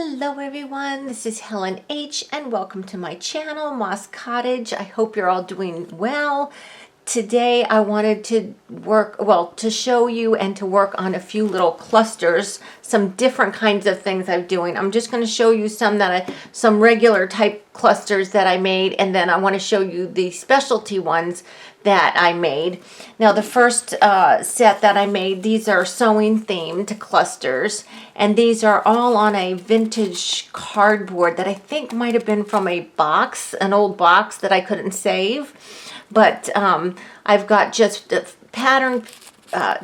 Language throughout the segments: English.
Hello everyone, this is Helen H and welcome to my channel, Moss Cottage. I hope you're all doing well. Today I wanted to to show you and to work on a few little clusters, some different kinds of things I'm doing. I'm just going to show you some regular type clusters that I made, and then I want to show you the specialty ones that I made. Now the first set that I made, these are sewing themed clusters, and these are all on a vintage cardboard that I think might have been from a box, an old box that I couldn't save. But I've got just pattern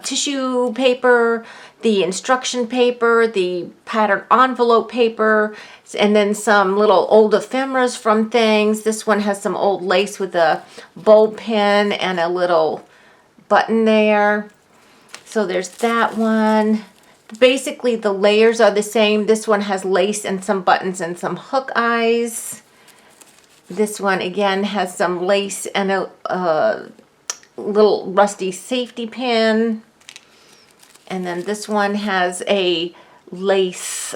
tissue paper, the instruction paper, the pattern envelope paper, and then some little old ephemeras from things. This one has some old lace with a bulb pin and a little button there. So there's that one. Basically the layers are the same. This one has lace and some buttons and some hook eyes. This one again has some lace and a little rusty safety pin. And then this one has a lace,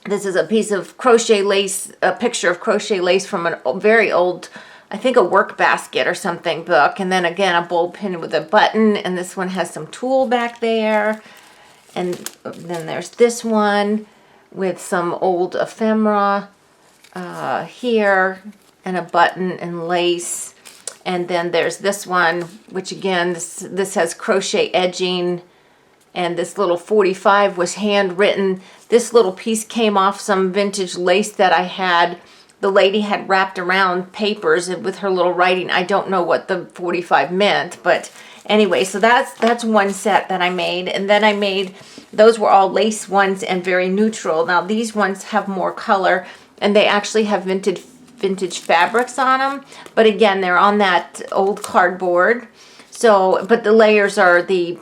this is a piece of crochet lace, a picture of crochet lace from a very old, I think a work basket or something book. And then again a bulb pin with a button, and this one has some tulle back there. And then there's this one with some old ephemera here, and a button and lace. And then there's this one, which again, this has crochet edging, and this little 45 was handwritten. This little piece came off some vintage lace that I had. The lady had wrapped around papers with her little writing. I don't know what the 45 meant, but anyway, so that's one set that I made. And then I made, those were all lace ones and very neutral. Now these ones have more color, and they actually have vintage fabrics on them, but again they're on that old cardboard. So but the layers are the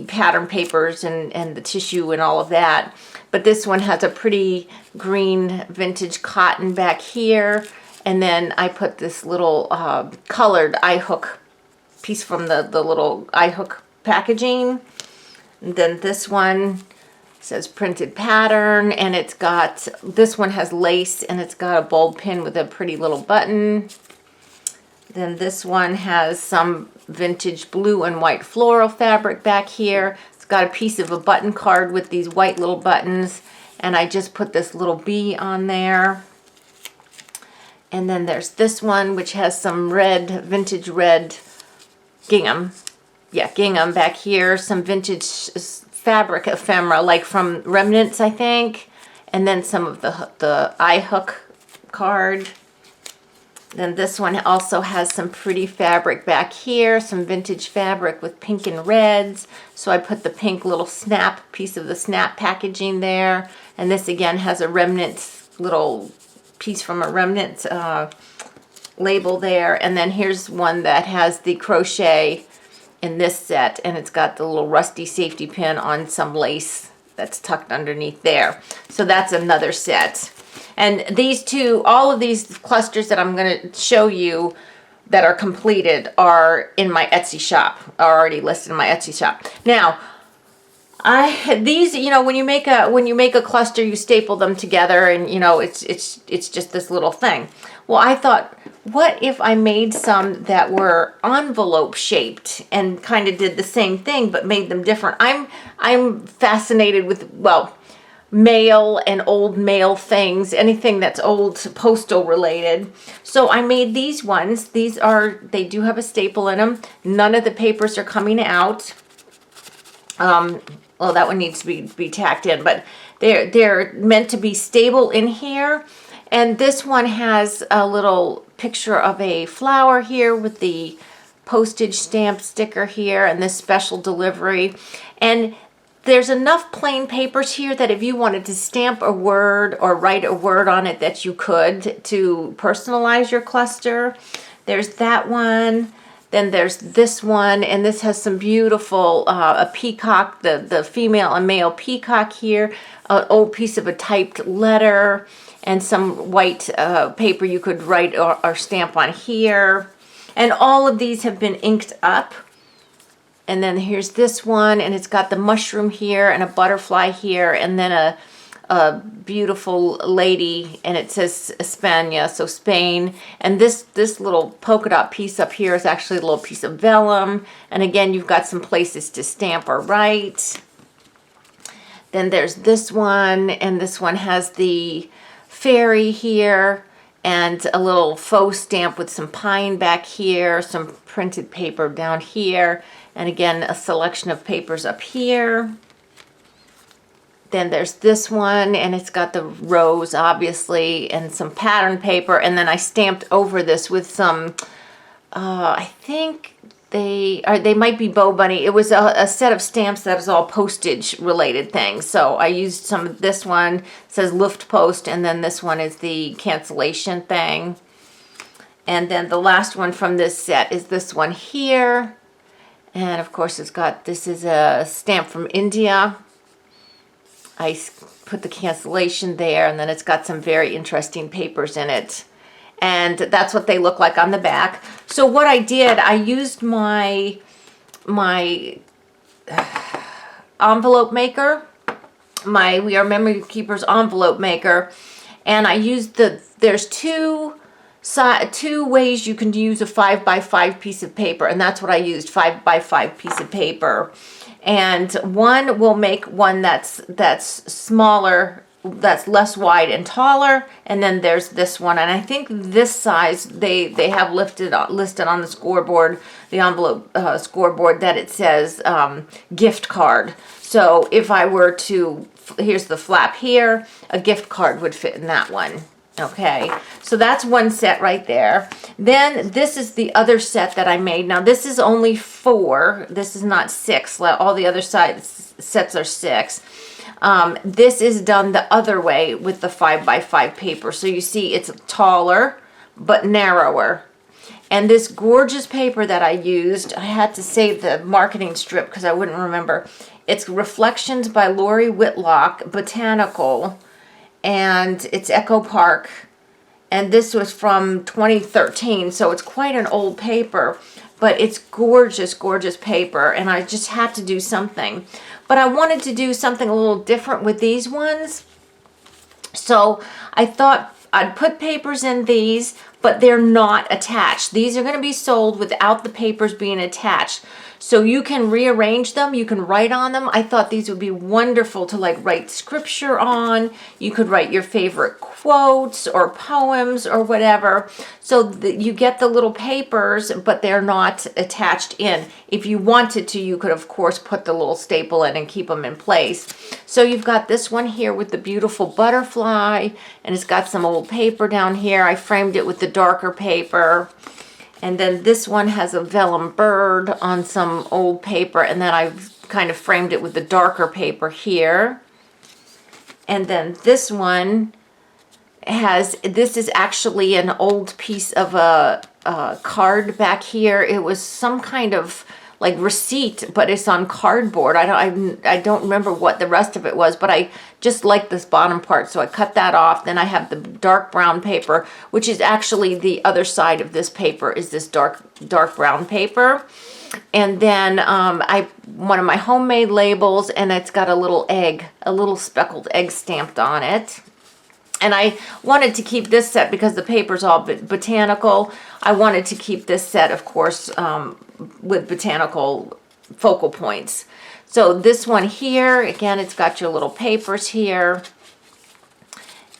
pattern papers and the tissue and all of that. But this one has a pretty green vintage cotton back here, and then I put this little colored eye hook piece from the little eye hook packaging. And then this one says printed pattern, and it's got, this one has lace and it's got a bulb pin with a pretty little button. Then this one has some vintage blue and white floral fabric back here. It's got a piece of a button card with these white little buttons, and I just put this little bee on there. And then there's this one which has some red, vintage red gingham. Yeah, gingham back here, some vintage fabric ephemera, like from remnants, I think. And then some of the eye hook card. Then this one also has some pretty fabric back here, some vintage fabric with pink and reds. So I put the pink little snap, piece of the snap packaging there. And this again has a remnant, little piece from a remnant label there. And then here's one that has the crochet in this set, and it's got the little rusty safety pin on some lace that's tucked underneath there. So that's another set. And these two, all of these clusters that I'm going to show you that are completed are in my Etsy shop, are already listed in my Etsy shop. Now, these, you know, when you make a cluster, you staple them together, and you know it's just this little thing. Well, I thought, what if I made some that were envelope shaped and kind of did the same thing but made them different? I'm fascinated with, well, mail and old mail things, anything that's old postal related. So I made these ones. These are, they do have a staple in them. None of the papers are coming out. Well, that one needs to be tacked in, but they're meant to be stable in here. And this one has a little picture of a flower here with the postage stamp sticker here and this special delivery. And there's enough plain papers here that if you wanted to stamp a word or write a word on it, that you could, to personalize your cluster. There's that one. Then there's this one, and this has some beautiful, a peacock, the female and male peacock here, an old piece of a typed letter, and some white paper you could write or stamp on here. And all of these have been inked up. And then here's this one, and it's got the mushroom here and a butterfly here, and then a beautiful lady, and it says España, so Spain. And this little polka dot piece up here is actually a little piece of vellum. And again, you've got some places to stamp or write. Then there's this one, and this one has the fairy here and a little faux stamp with some pine back here, some printed paper down here, and again, a selection of papers up here. Then there's this one, and it's got the rose, obviously, and some pattern paper, and then I stamped over this with some, I think they might be Bow Bunny. It was a set of stamps that is all postage related things. So I used some of this one. It says Luftpost, and then this one is the cancellation thing. And then the last one from this set is this one here. And of course this is a stamp from India. I put the cancellation there, and then it's got some very interesting papers in it. And that's what they look like on the back. So what I did, I used my envelope maker, my We Are Memory Keepers envelope maker, and I used there's two ways you can use a 5x5 piece of paper, and that's what I used, 5x5 piece of paper. And one will make one that's smaller, that's less wide and taller, and then there's this one, and I think this size they have listed on the scoreboard, the envelope scoreboard, that it says gift card. So if I were to, here's the flap here, a gift card would fit in that one. Okay, so that's one set right there. Then this is the other set that I made. Now this is only 4. This is not 6. All the other sets are 6. This is done the other way with the 5x5 paper. So you see it's taller but narrower. And this gorgeous paper that I used, I had to save the marketing strip because I wouldn't remember. It's Reflections by Lori Whitlock, Botanical, and it's Echo Park. And this was from 2013, so it's quite an old paper, but it's gorgeous, gorgeous paper, and I just had to do something. But I wanted to do something a little different with these ones. So I thought I'd put papers in these, but they're not attached. These are going to be sold without the papers being attached. So you can rearrange them, you can write on them. I thought these would be wonderful to like write scripture on. You could write your favorite quotes or poems or whatever. So you get the little papers, but they're not attached in. If you wanted to, you could of course put the little staple in and keep them in place. So you've got this one here with the beautiful butterfly, and it's got some old paper down here. I framed it with the darker paper. And then this one has a vellum bird on some old paper, and then I've kind of framed it with the darker paper here. And then this one this is actually an old piece of a card back here. It was some kind of like receipt, but it's on cardboard. I don't remember what the rest of it was, but I just like this bottom part, so I cut that off. Then I have the dark brown paper, which is actually the other side of this paper, is this dark brown paper. And then one of my homemade labels, and it's got a little egg, a little speckled egg stamped on it. And I wanted to keep this set because the paper's all botanical. I wanted to keep this set, of course, with botanical focal points. So this one here, again, it's got your little papers here.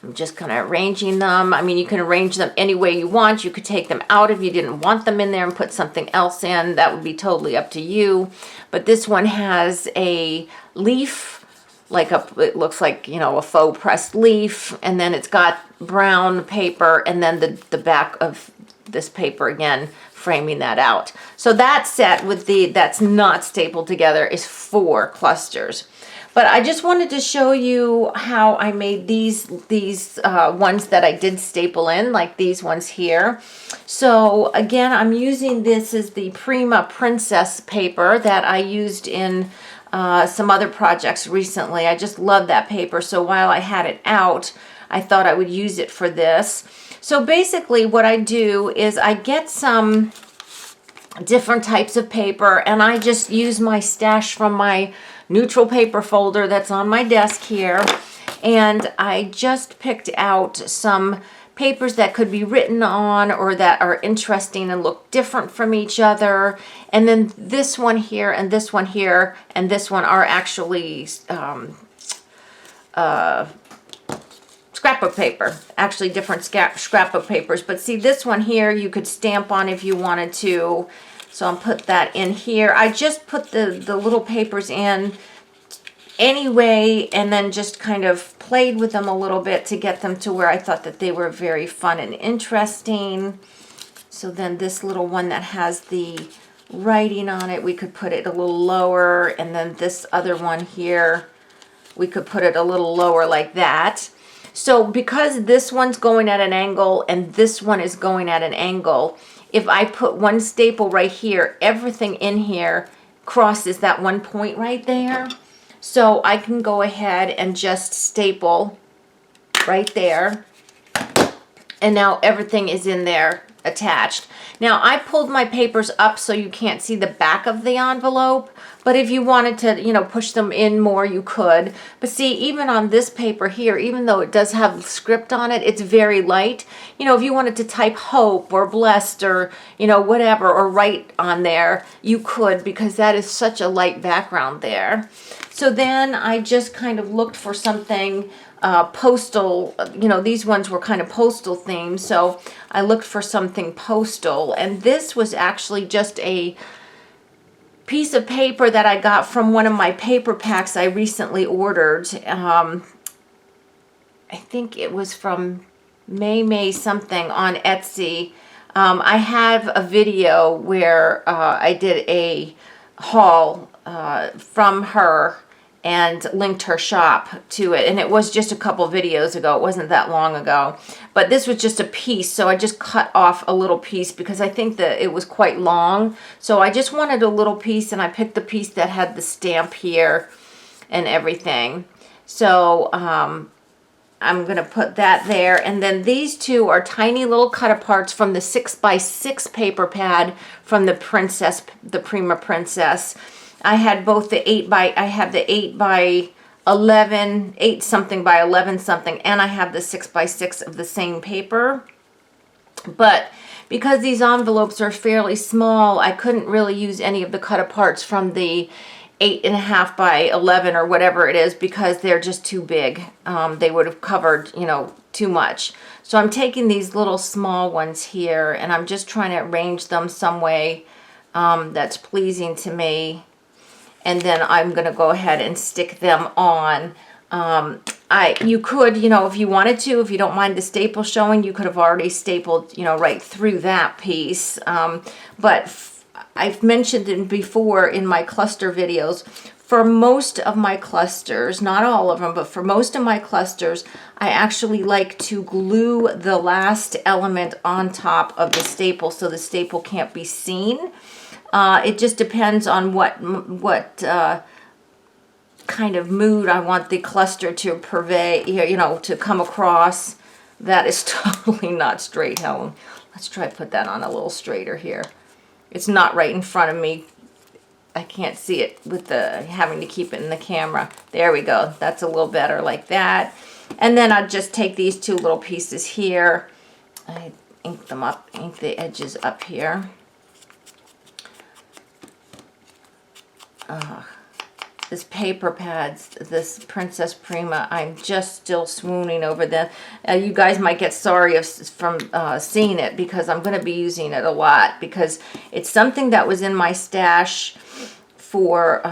I'm just kind of arranging them. I mean, you can arrange them any way you want. You could take them out if you didn't want them in there and put something else in. That would be totally up to you. But this one has a leaf, it looks like, you know, a faux pressed leaf, and then it's got brown paper, and then the back of this paper again framing that out. So that set with that's not stapled together is 4 clusters. But I just wanted to show you how I made these ones that I did staple in, like these ones here. So again, I'm using this as the Prima Princess paper that I used in some other projects recently. I just love that paper, so while I had it out, I thought I would use it for this. So basically what I do is I get some different types of paper, and I just use my stash from my neutral paper folder that's on my desk here. And I just picked out some papers that could be written on or that are interesting and look different from each other. And then this one here and this one here and this one are actually scrapbook paper, actually different scrapbook papers. But see, this one here you could stamp on if you wanted to. So I'll put that in here. I just put the little papers in anyway, and then just kind of played with them a little bit to get them to where I thought that they were very fun and interesting. So then this little one that has the writing on it, we could put it a little lower, and then this other one here, we could put it a little lower like that. So because this one's going at an angle and this one is going at an angle, if I put one staple right here, everything in here crosses that one point right there. So I can go ahead and just staple right there. And now everything is in there attached. Now I pulled my papers up so you can't see the back of the envelope, but if you wanted to, you know, push them in more, you could. But see, even on this paper here, even though it does have script on it, it's very light. You know, if you wanted to type hope or blessed or, you know, whatever, or write on there, you could, because that is such a light background there. So then I just kind of looked for something postal. You know, these ones were kind of postal themed, so I looked for something postal, and this was actually just a piece of paper that I got from one of my paper packs I recently ordered. I think it was from May something on Etsy. I have a video where I did a haul from her and linked her shop to it, and it was just a couple videos ago. It wasn't that long ago, but this was just a piece, so I just cut off a little piece because I think that it was quite long, so I just wanted a little piece, and I picked the piece that had the stamp here and everything. So I'm gonna put that there, and then these two are tiny little cut aparts from the 6x6 paper pad from the Prima Princess. I had both the 8 by 11, 8 something by 11 something, and I have the 6x6 of the same paper. But because these envelopes are fairly small, I couldn't really use any of the cut aparts from the 8.5 by 11 or whatever it is, because they're just too big. They would have covered, you know, too much. So I'm taking these little small ones here, and I'm just trying to arrange them some way that's pleasing to me. And then I'm going to go ahead and stick them on. You could, you know, if you wanted to, if you don't mind the staple showing, you could have already stapled, you know, right through that piece. But I've mentioned it before in my cluster videos. For most of my clusters, not all of them, but for most of my clusters, I actually like to glue the last element on top of the staple so the staple can't be seen. It just depends on what kind of mood I want the cluster to purvey, you know, to come across. That is totally not straight, Helen. Let's try to put that on a little straighter here. It's not right in front of me. I can't see it with the having to keep it in the camera. There we go. That's a little better like that. And then I'll just take these two little pieces here. I ink them up, ink the edges up here. This paper pads, this Princess Prima, I'm just still swooning over them. You guys might get sorry from seeing it, because I'm going to be using it a lot, because it's something that was in my stash for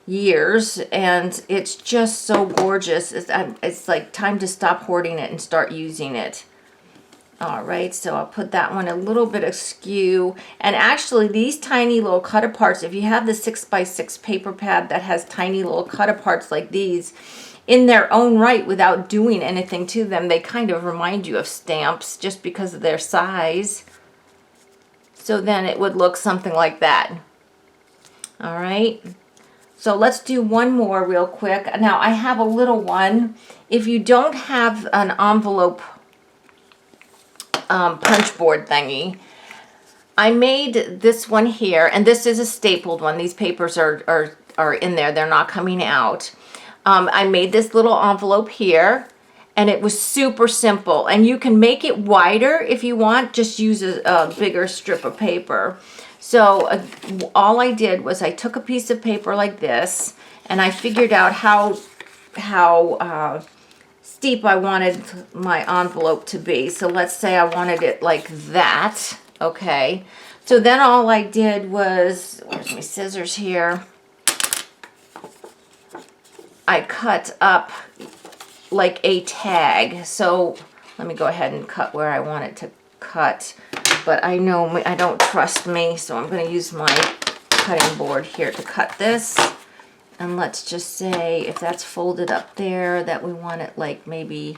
years, and it's just so gorgeous. It's like time to stop hoarding it and start using it. All right, so I'll put that one a little bit askew. And actually, these tiny little cut aparts, if you have the 6x6 paper pad that has tiny little cut aparts like these, in their own right, without doing anything to them, they kind of remind you of stamps just because of their size. So then it would look something like that. All right. So let's do one more real quick. Now, I have a little one. If you don't have an envelope punch board thingy, I made this one here, and this is a stapled one. These papers are in there. They're not coming out. I made this little envelope here, and it was super simple. And you can make it wider if you want, just use a bigger strip of paper. So all I did was I took a piece of paper like this, and I figured out how steep I wanted my envelope to be. So let's say I wanted it like that, okay? So then all I did was, where's my scissors here? I cut up like a tag. So let me go ahead and cut where I want it to cut. But I know I don't trust me, so I'm going to use my cutting board here to cut this. And let's just say if that's folded up there, that we want it like maybe,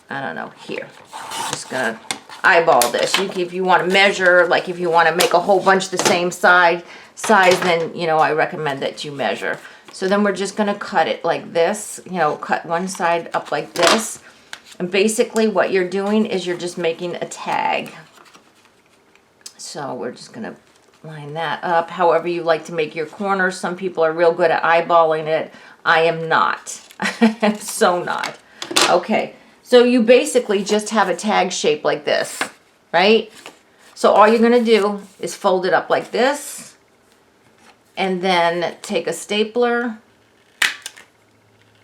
I don't know, here. I'm just going to eyeball this. If you want to measure, like if you want to make a whole bunch the same size, then, you know, I recommend that you measure. So then we're just going to cut it like this, you know, cut one side up like this. And basically what you're doing is you're just making a tag. So we're just going to line that up however you like to make your corners. Some people are real good at eyeballing it. I am not. I'm so not. Okay, so you basically just have a tag shape like this, right? So all you're going to do is fold it up like this, and then take a stapler,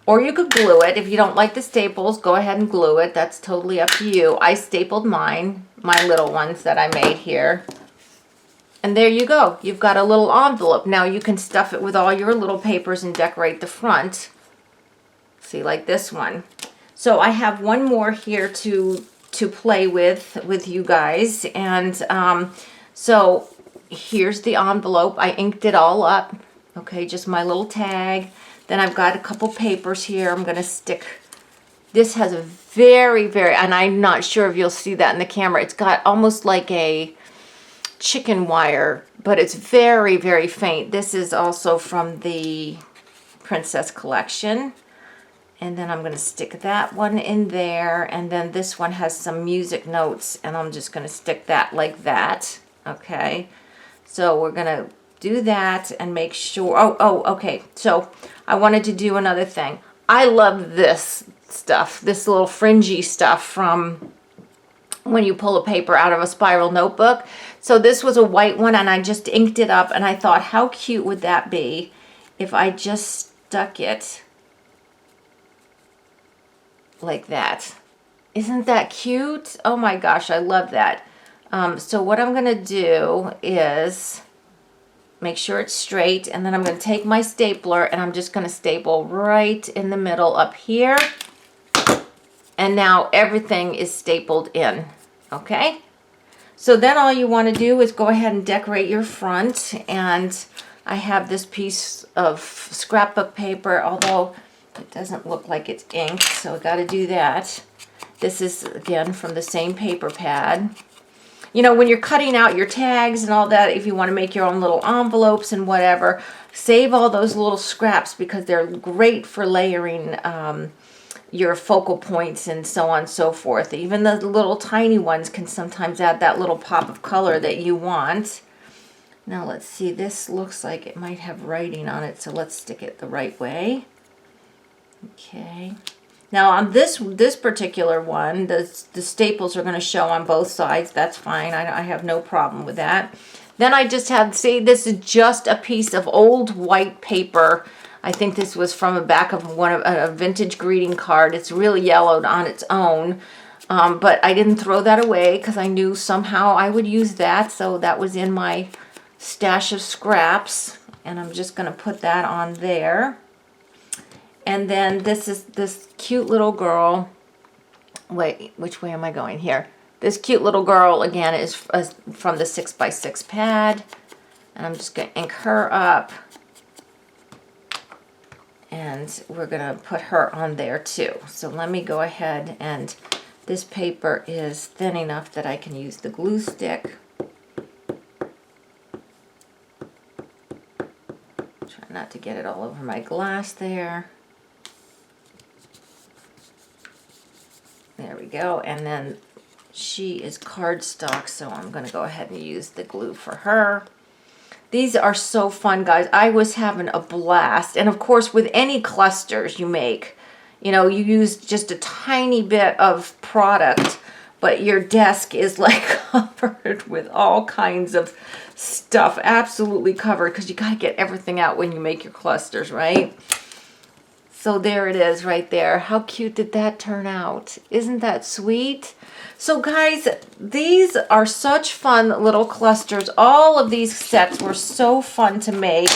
or you could glue it. If you don't like the staples, go ahead and glue it. That's totally up to you. I stapled mine, my little ones that I made here. And there you go. You've got a little envelope. Now you can stuff it with all your little papers and decorate the front. See, like this one. So I have one more here to play with you guys. And so here's the envelope. I inked it all up. Okay, just my little tag. Then I've got a couple papers here. I'm going to stick. This has a very, and I'm not sure if you'll see that in the camera. It's got almost like a chicken wire, but it's very, very faint. This is also from the Princess collection. And then I'm going to stick that one in there. And then this one has some music notes, and I'm just going to stick that like that. Okay. So we're going to do that and make sure. Okay. So I wanted to do another thing. I love this stuff, this little fringy stuff from when you pull a paper out of a spiral notebook. So this was a white one, and I just inked it up, and I thought, how cute would that be if I just stuck it like that? Isn't that cute? Oh my gosh, I love that. So what I'm going to do is make sure it's straight, and then I'm going to take my stapler, and I'm just going to staple right in the middle up here. And now everything is stapled in, okay? So then all you want to do is go ahead and decorate your front. And I have this piece of scrapbook paper, although it doesn't look like it's inked, so I got to do that. This is, again, from the same paper pad. You know, when you're cutting out your tags and all that, if you want to make your own little envelopes and whatever, save all those little scraps because they're great for layering your focal points and so on and so forth. Even the little tiny ones can sometimes add that little pop of color that you want. Now let's see, this looks like it might have writing on it, so let's stick it the right way. Okay. Now on this particular one, the staples are going to show on both sides. That's fine. I have no problem with that. Then I just have, see, this is just a piece of old white paper. I think this was from the back of a vintage greeting card. It's really yellowed on its own, but I didn't throw that away because I knew somehow I would use that. So that was in my stash of scraps, and I'm just going to put that on there. And then this is this cute little girl. Wait, which way am I going here? This cute little girl, again, is from the 6x6 pad, and I'm just going to ink her up. And we're going to put her on there too. So let me go ahead, and this paper is thin enough that I can use the glue stick. Try not to get it all over my glass there. There we go. And then she is cardstock, so I'm going to go ahead and use the glue for her. These are so fun, guys. I was having a blast. And of course, with any clusters you make, you know, you use just a tiny bit of product, but your desk is like covered with all kinds of stuff, absolutely covered, because you got to get everything out when you make your clusters, right? So there it is right there. How cute did that turn out? Isn't that sweet? So guys, these are such fun little clusters. All of these sets were so fun to make.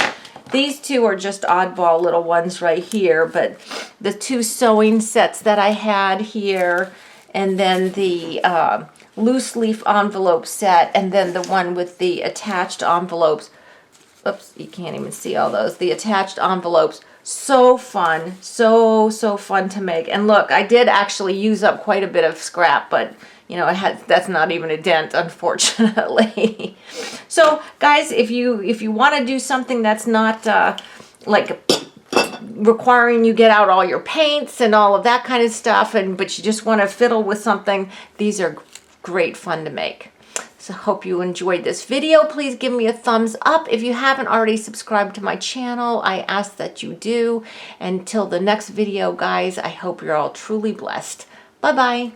These two are just oddball little ones right here, but the two sewing sets that I had here, and then the loose leaf envelope set, and then the one with the attached envelopes. Oops, you can't even see all those. The attached envelopes. So fun. So fun to make. And look, I did actually use up quite a bit of scrap, but you know, that's not even a dent, unfortunately. So guys, if you want to do something that's not like requiring you get out all your paints and all of that kind of stuff, but you just want to fiddle with something, these are great fun to make. So hope you enjoyed this video. Please give me a thumbs up. If you haven't already subscribed to my channel, I ask that you do. Until the next video, guys, I hope you're all truly blessed. Bye-bye.